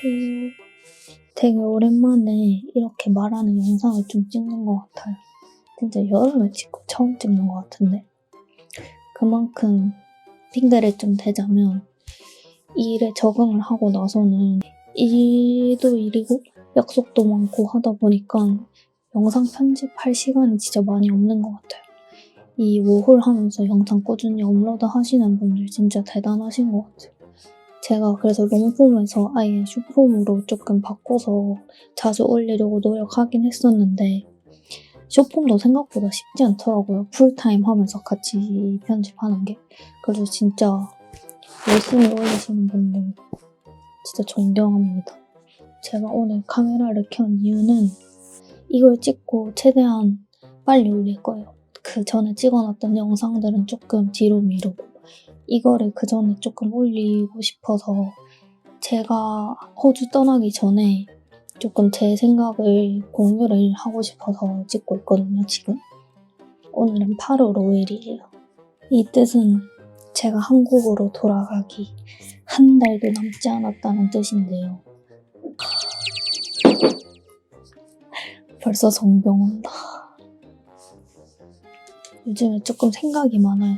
안녕하세요. 되게 오랜만에 이렇게 말하는 영상을 좀 찍는 것 같아요. 진짜 여름에 처음 찍는 것 같은데. 그만큼 핑계를 좀 대자면 이 일에 적응을 하고 나서는 일도 일이고 약속도 많고 하다 보니까 영상 편집할 시간이 진짜 많이 없는 것 같아요. 이 워홀 하면서 영상 꾸준히 업로드 하시는 분들 진짜 대단하신 것 같아요. 제가 그래서 롱폼에서 아예 숏폼으로 조금 바꿔서 자주 올리려고 노력하긴 했었는데 숏폼도 생각보다 쉽지 않더라고요. 풀타임 하면서 같이 편집하는 게. 그래서 진짜 열심히 올리시는 분들 진짜 존경합니다. 제가 오늘 카메라를 켠 이유는 이걸 찍고 최대한 빨리 올릴 거예요. 그 전에 찍어놨던 영상들은 조금 뒤로 미루고 이거를 그 전에 조금 올리고 싶어서 제가 호주 떠나기 전에 조금 제 생각을 공유를 하고 싶어서 찍고 있거든요, 지금. 오늘은 8월 5일이에요. 이 뜻은 제가 한국으로 돌아가기 한 달도 남지 않았다는 뜻인데요. 벌써 정병 온다. 요즘에 조금 생각이 많아요.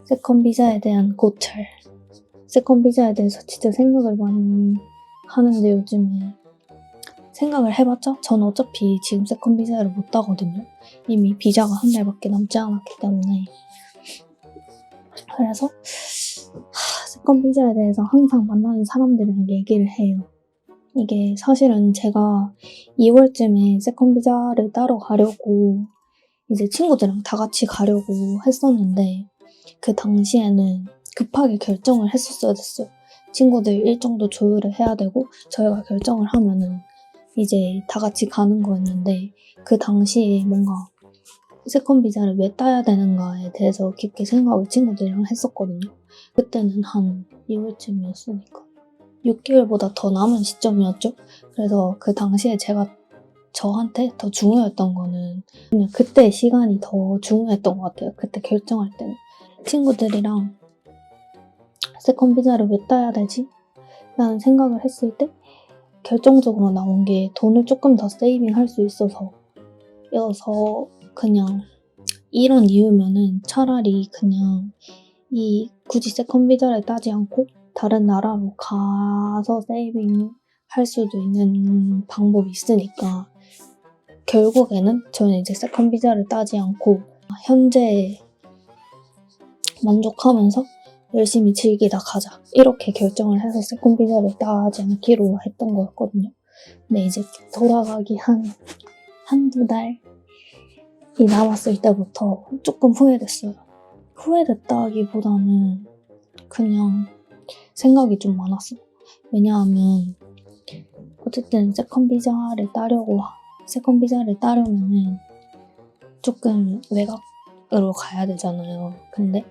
세컨 비자에 대한 고찰. 세컨 비자에 대해서 진짜 생각을 많이 하는데 요즘에 생각을 해봤자 전 어차피 지금 세컨 비자를 못 따거든요. 이미 비자가 한 달밖에 남지 않았기 때문에. 그래서 세컨 비자에 대해서 항상 만나는 사람들이랑 얘기를 해요. 이게 사실은 제가 2월쯤에 세컨 비자를 따러 가려고 이제 친구들이랑 다 같이 가려고 했었는데 그 당시에는 급하게 결정을 했었어야 됐어요. 친구들 일정도 조율을 해야 되고 저희가 결정을 하면은 이제 다 같이 가는 거였는데 그 당시에 뭔가 세컨 비자를 왜 따야 되는가에 대해서 깊게 생각을 친구들이랑 했었거든요. 그때는 한 2월쯤이었으니까 6개월보다 더 남은 시점이었죠. 그래서 그 당시에 제가 저한테 더 중요했던 거는 그냥 그때 시간이 더 중요했던 것 같아요. 그때 결정할 때는. 친구들이랑 세컨 비자를 왜 따야 되지? 라는 생각을 했을 때 결정적으로 나온 게 돈을 조금 더 세이빙할 수 있어서 그냥 이런 이유면은 차라리 그냥 굳이 세컨 비자를 따지 않고 다른 나라로 가서 세이빙 할 수도 있는 방법이 있으니까 결국에는 저는 이제 세컨 비자를 따지 않고 현재 만족하면서 열심히 즐기다 가자 이렇게 결정을 해서 세컨 비자를 따지 않기로 했던 거였거든요. 근데 이제 돌아가기 한두 달이 남았을 때부터 조금 후회됐어요. 후회됐다기보다는 그냥 생각이 좀 많았어요. 왜냐하면 어쨌든 세컨 비자를 따려면은 조금 외곽으로 가야 되잖아요. 근데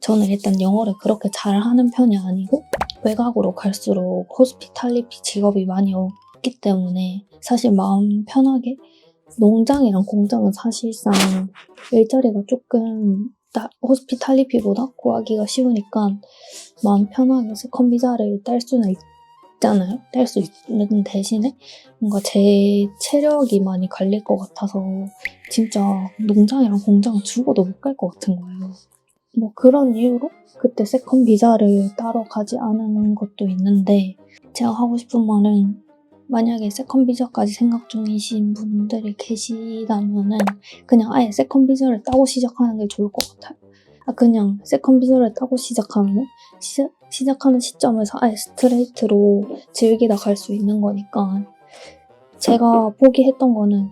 저는 일단 영어를 그렇게 잘하는 편이 아니고 외곽으로 갈수록 호스피탈리티 직업이 많이 없기 때문에 사실 마음 편하게 농장이랑 공장은 사실상 일자리가 조금 호스피탈리티보다 구하기가 쉬우니까 마음 편하게 세컨 비자를 딸 수는 있잖아요. 딸 수 있는 대신에 뭔가 제 체력이 많이 갈릴 것 같아서 진짜 농장이랑 공장은 죽어도 못 갈 것 같은 거예요. 뭐 그런 이유로 그때 세컨 비자를 따러 가지 않은 것도 있는데 제가 하고 싶은 말은 만약에 세컨 비자까지 생각 중이신 분들이 계시다면은 그냥 아예 세컨 비자를 따고 시작하는 게 좋을 것 같아요. 그냥 세컨 비자를 따고 시작하면은 시작하는 시점에서 아예 스트레이트로 즐기다 갈 수 있는 거니까 제가 포기했던 거는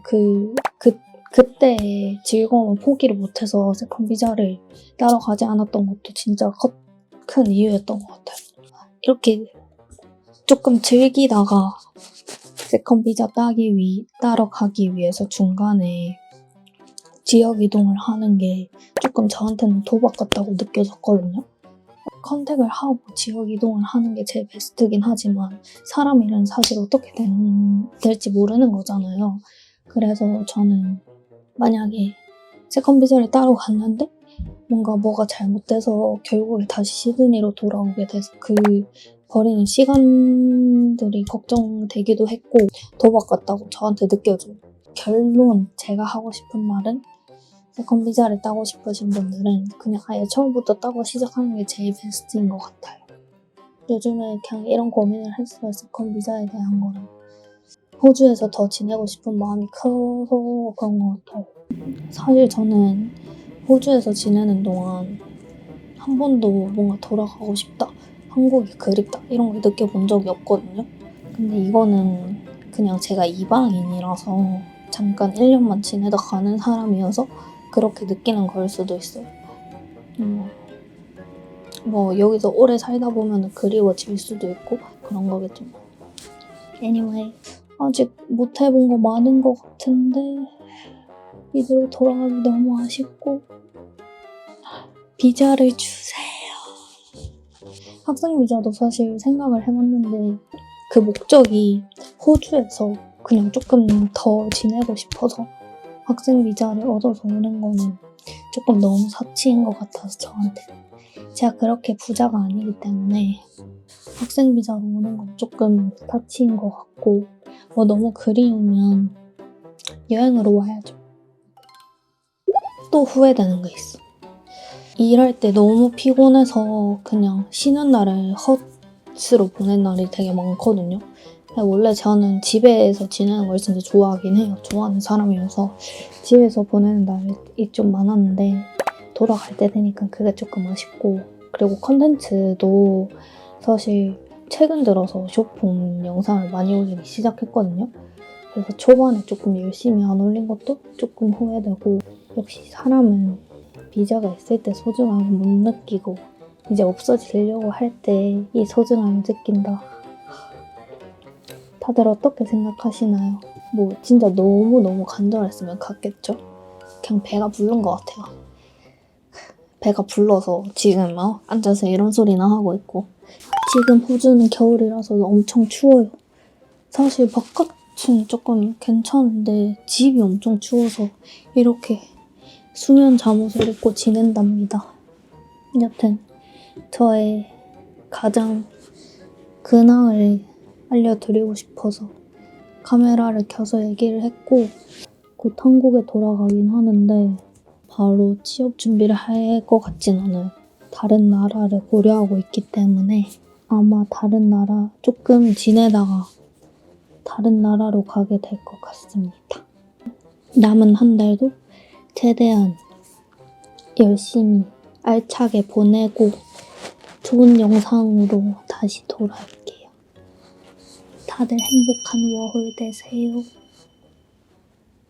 그때의 즐거움을 포기를 못해서 세컨 비자를 따러 가지 않았던 것도 진짜 큰 이유였던 것 같아요. 이렇게 조금 즐기다가 세컨 비자 따러 가기 위해서 중간에 지역 이동을 하는 게 조금 저한테는 도박 같다고 느껴졌거든요. 컨택을 하고 지역 이동을 하는 게 제일 베스트긴 하지만 사람 일은 사실 어떻게 될지 모르는 거잖아요. 그래서 저는 만약에 세컨 비자를 따러 갔는데 뭔가 뭐가 잘못돼서 결국에 다시 시드니로 돌아오게 돼서 그 버리는 시간들이 걱정되기도 했고 도박 같다고 저한테 느껴져요. 결론 제가 하고 싶은 말은 세컨 비자를 따고 싶으신 분들은 그냥 아예 처음부터 따고 시작하는 게 제일 베스트인 것 같아요. 요즘에 그냥 이런 고민을 했어요. 세컨 비자에 대한 거는. 호주에서 더 지내고 싶은 마음이 커서 그런 것 같아요. 사실 저는 호주에서 지내는 동안 한 번도 뭔가 돌아가고 싶다, 한국이 그립다 이런 걸 느껴본 적이 없거든요. 근데 이거는 그냥 제가 이방인이라서 잠깐 1년만 지내다 가는 사람이어서 그렇게 느끼는 걸 수도 있어요. 뭐 여기서 오래 살다 보면 그리워질 수도 있고 그런 거겠죠. Anyway, 아직 못 해본 거 많은 것 같은데 이대로 돌아가기 너무 아쉽고 비자를 주세요. 학생 비자도 사실 생각을 해봤는데 그 목적이 호주에서 그냥 조금 더 지내고 싶어서 학생 비자를 얻어서 오는 거는 조금 너무 사치인 것 같아서 저한테. 제가 그렇게 부자가 아니기 때문에 학생 비자로 오는 건 조금 사치인 것 같고 뭐 너무 그리우면 여행으로 와야죠. 또 후회되는 게 있어. 일할 때 너무 피곤해서 그냥 쉬는 날을 헛으로 보낸 날이 되게 많거든요. 원래 저는 집에서 지내는 걸 진짜 좋아하긴 해요. 좋아하는 사람이어서 집에서 보내는 날이 좀 많았는데 돌아갈 때 되니까 그게 조금 아쉽고 그리고 컨텐츠도 사실 최근 들어서 숏폼 영상을 많이 올리기 시작했거든요. 그래서 초반에 조금 열심히 안 올린 것도 조금 후회되고 역시 사람은 비자가 있을 때 소중함을 못 느끼고 이제 없어지려고 할 때 이 소중함을 느낀다. 다들 어떻게 생각하시나요? 뭐 진짜 너무너무 간절했으면 갔겠죠? 그냥 배가 부른 것 같아요. 배가 불러서 지금 앉아서 이런 소리나 하고 있고 지금 호주는 겨울이라서 엄청 추워요. 사실 바깥은 조금 괜찮은데 집이 엄청 추워서 이렇게 수면 잠옷을 입고 지낸답니다. 여튼 저의 가장 근황을 알려드리고 싶어서 카메라를 켜서 얘기를 했고 곧 한국에 돌아가긴 하는데 바로 취업 준비를 할 것 같진 않아요. 다른 나라를 고려하고 있기 때문에 아마 다른 나라 조금 지내다가 다른 나라로 가게 될 것 같습니다. 남은 한 달도 최대한 열심히 알차게 보내고 좋은 영상으로 다시 돌아올게요. 다들 행복한 워홀 되세요.